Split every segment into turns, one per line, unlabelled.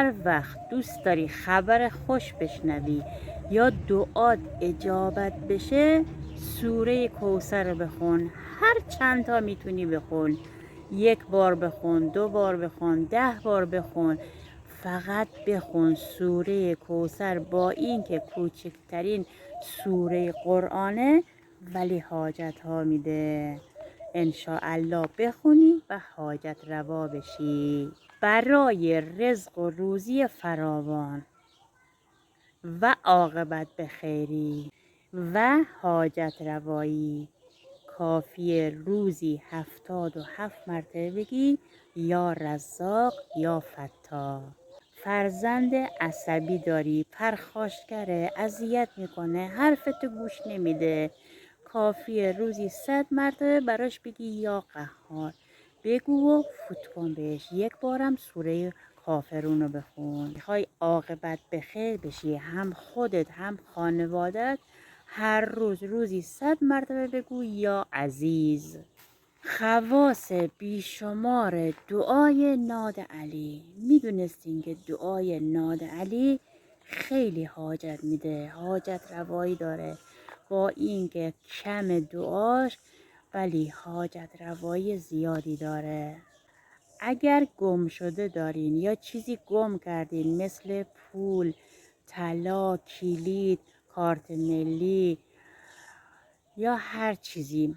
هر وقت دوست داری خبر خوش بشنوی یا دعات اجابت بشه، سوره کوثر رو بخون. هر چند تا میتونی بخون، 1 بار بخون، 2 بار بخون، 10 بار بخون، فقط بخون سوره کوثر. با این که کوچکترین سوره قرآنه ولی حاجت ها میده. انشاءالله بخونی و حاجت روا بشی. برای رزق و روزی فراوان و عاقبت به خیری و حاجت روایی، کافی روزی 77 مرتبه بگی یا رزاق یا فتاح. فرزند عصبی داری، پرخاشگره، اذیت میکنه، حرفتو گوش نمیده، کافی روزی 100 مرتبه براش بگی یا قهار. بگو و فوت کن بهش. 1 بارم سوره کافرون رو بخون. میخوای عاقبت به خیر بشی، هم خودت هم خانوادت، هر روزی 100 مرتبه بگو یا عزیز. خواص بیشمار دعای ناد علی. میدونستین که دعای ناد علی خیلی حاجت میده، حاجت روایی داره، با اینکه کم دعاش ولی حاجت روایی زیادی داره. اگر گم شده دارین یا چیزی گم کردین مثل پول، طلا، کلید، کارت ملی یا هر چیزی،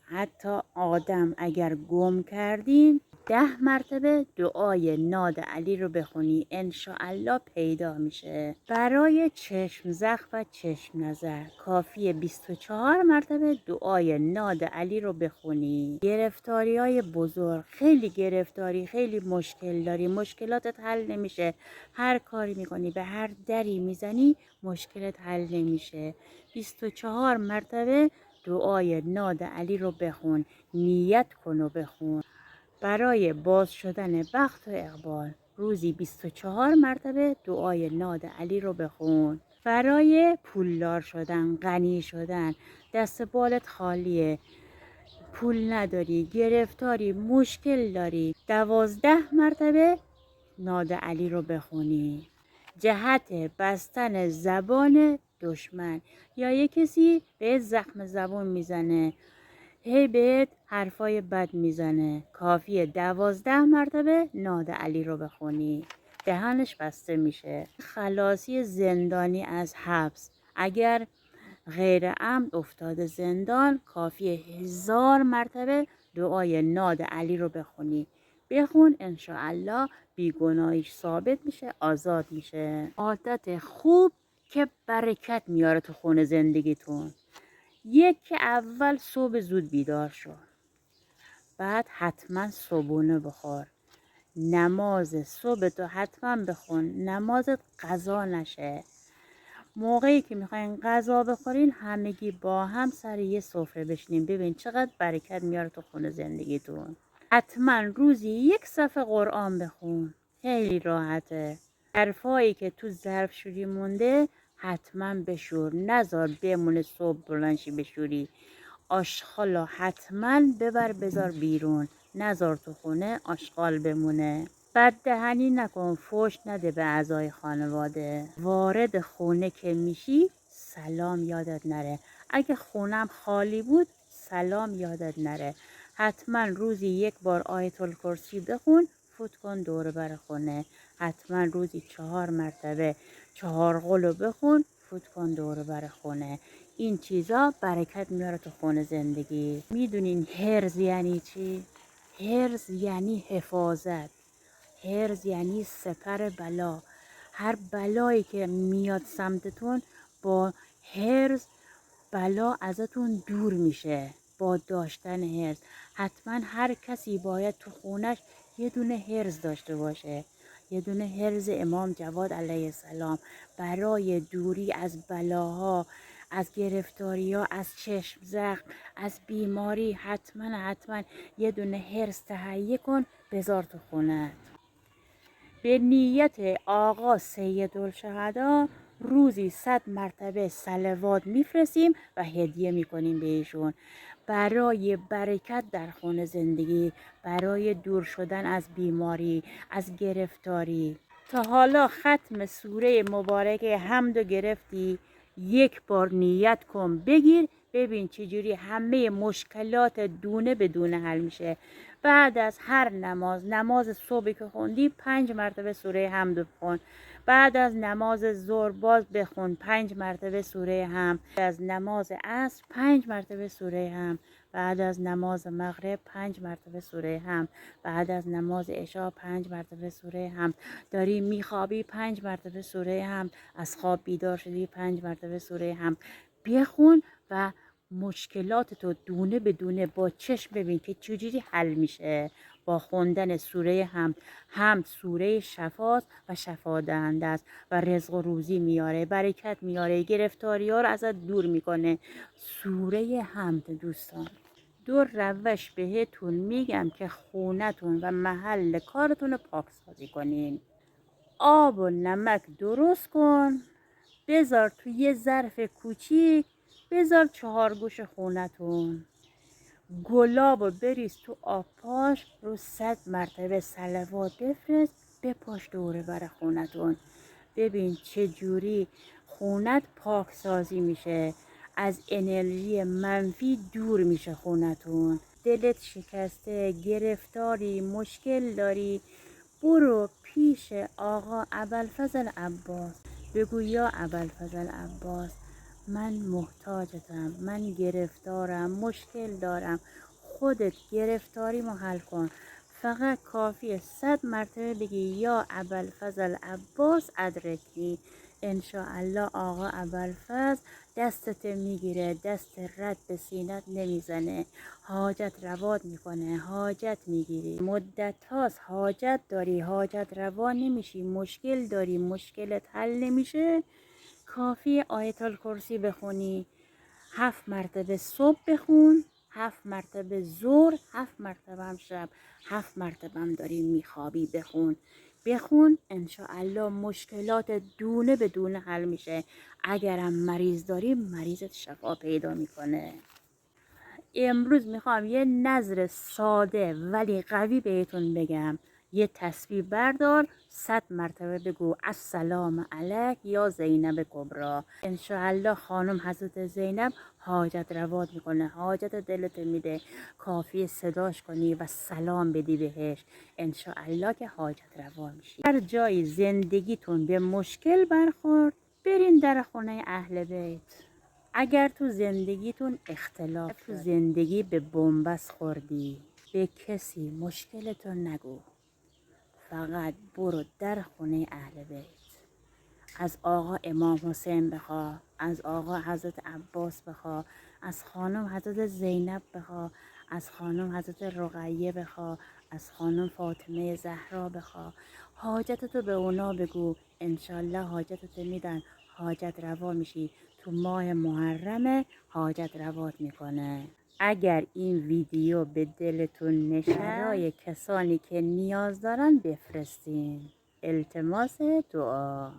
حتی آدم اگر گم کردین، 10 مرتبه دعای ناد علی رو بخونی، انشاءالله پیدا میشه. برای چشم زخم و چشم نظر کافیه 24 مرتبه دعای ناد علی رو بخونی. گرفتاری های بزرگ، خیلی گرفتاری، خیلی مشکل داری، مشکلاتت حل نمیشه، هر کاری میکنی، به هر دری میزنی، مشکلت حل نمیشه. 24 مرتبه دعای ناد علی رو بخون، نیت کن و بخون. برای باز شدن بخت و اقبال روزی 24 مرتبه دعای ناد علی رو بخون. برای پولدار شدن، غنی شدن، دست بالت خالیه، پول نداری، گرفتاری، مشکل داری، 12 مرتبه ناد علی رو بخونی. جهت بستن زبان دشمن، یا یه کسی بهت زخم زبان میزنه، هی بهت حرفای بد میزنه، کافیه 12 مرتبه ناد علی رو بخونی، دهنش بسته میشه. خلاصی زندانی از حبس، اگر غیر عمد افتاده زندان، کافیه 1000 مرتبه دعای ناد علی رو بخونی. بخون، انشاءالله بیگناهیش ثابت میشه، آزاد میشه. عادت خوب که برکت میاره تو خونه زندگیتون. که اول صبح زود بیدار شو، بعد حتما صبحونه بخور، نماز صبح تو حتما بخون، نمازت قضا نشه. موقعی که میخواین غذا بخورین همگی با هم سر یه سفره بشینین، ببین چقدر برکت میاره تو خونه زندگیتون. حتما روزی 1 صفحه قرآن بخون، خیلی راحته. حرفایی که تو ظرفشویی مونده حتما بشور، نذار بمونه صبح بلنشی بشوری. آشغالا حتما ببر بذار بیرون، نذار تو خونه آشغال بمونه. بددهنی نکن، فحش نده به اعضای خانواده. وارد خونه که میشی سلام یادت نره، اگه خونم خالی بود سلام یادت نره. حتما روزی 1 بار آیت الکرسی بخون، فوت کن دور بر خونه. حتما روزی 4 مرتبه 4 قلو بخون، فوت کن دور بر خونه. این چیزا برکت میاره تو خونه زندگی. میدونین حرز یعنی چی؟ حرز یعنی حفاظت، حرز یعنی سپر بلا. هر بلایی که میاد سمتتون، با حرز بلا ازتون دور میشه، با داشتن حرز. حتما هر کسی باید تو خونش یه دونه حرز داشته باشه، یه دونه حرز امام جواد علیه السلام، برای دوری از بلاها، از گرفتاری ها، از چشم زخم، از بیماری. حتما یه دونه حرز تهیه کن، بذار تو خونت. به نیت آقا سیدالشهدا روزی 100 مرتبه صلوات میفرستیم و هدیه میکنیم بهشون، برای برکت در خونه زندگی، برای دور شدن از بیماری، از گرفتاری. تا حالا ختم سوره مبارکه حمد رو گرفتی؟ یک بار نیت کن بگیر ببین چجوری همه مشکلات دونه به دونه حل میشه. بعد از هر نماز صبح که خوندی 5 مرتبه سوره حمد بخون. بعد از نماز ظهر باز بخون 5 مرتبه سوره حمد. از نماز عصر 5 مرتبه سوره حمد. بعد از نماز مغرب 5 مرتبه سوره حمد. بعد از نماز عشا 5 مرتبه سوره حمد. داری میخوابی 5 مرتبه سوره حمد. از خواب بیدار شدی 5 مرتبه سوره حمد. بخون و مشکلات تو دونه به دونه با چشم ببین که چجوری حل میشه با خوندن سوره حمد. حمد سوره شفاست و شفا دهنده است و رزق و روزی میاره، برکت میاره، گرفتاری ها رو ازت دور میکنه. سوره حمد دوستان، دو روش بهتون میگم که خونتون و محل کارتون رو پاکسازی کنین. آب و نمک درست کن، بذار تو یه ظرف کوچیک، بذار 4 گوش خونتون. گلاب و بریز تو آب پاش، رو 100 مرتبه صلوات بفرست، بپاش دوره بر خونتون. ببین چه جوری خونت پاکسازی میشه، از انرژی منفی دور میشه خونتون. دلت شکسته، گرفتاری، مشکل داری، برو پیش آقا ابوالفضل عباس، بگو یا ابوالفضل عباس من محتاجتم، من گرفتارم، مشکل دارم، خودت گرفتاریمو حل کن. فقط کافیه 100 مرتبه بگی یا ابوالفضل عباس ادرکنی. انشاءالله آقا ابوالفضل دستت میگیره، دست رد به سینت نمیزنه، حاجت روات میکنه، حاجت میگیری. مدت هاست حاجت داری، حاجت روا نمیشی، مشکل داری، مشکلت حل نمیشه. کافی آیت الکرسی بخونی، 7 مرتبه صبح بخون، 7 مرتبه ظهر، 7 مرتبه هم شب، 7 مرتبه هم داری میخوابی بخون. انشاءالله مشکلات دونه به دونه حل میشه. اگرم مریض داری مریضت شفا پیدا میکنه. امروز میخوام یه نظر ساده ولی قوی بهتون بگم. یه تسبیح بردار 100 مرتبه بگو السلام علیک یا زینب کبرا. انشاءالله خانم حضرت زینب حاجت روات میکنه، حاجت دلت میده، کافی صداش کنی و سلام بدی بهش، انشاءالله که حاجت روا میشی. هر جای زندگیتون به مشکل برخورد برین در خونه اهل بیت. اگر تو زندگیتون اختلاف تو زندگی به بنبست خوردی، به کسی مشکلتون نگو، فقط برو در خونه اهل بیت. از آقا امام حسین بخوا، از آقا حضرت عباس بخوا، از خانم حضرت زینب بخوا، از خانم حضرت رقیه بخوا، از خانم فاطمه زهرا بخوا. حاجتتو به اونا بگو، انشالله حاجتت میدن، حاجت روا میشی. تو ماه محرم حاجت روات میکنه. اگر این ویدیو به دلتون نشست برای کسانی که نیاز دارن بفرستین. التماس دعا.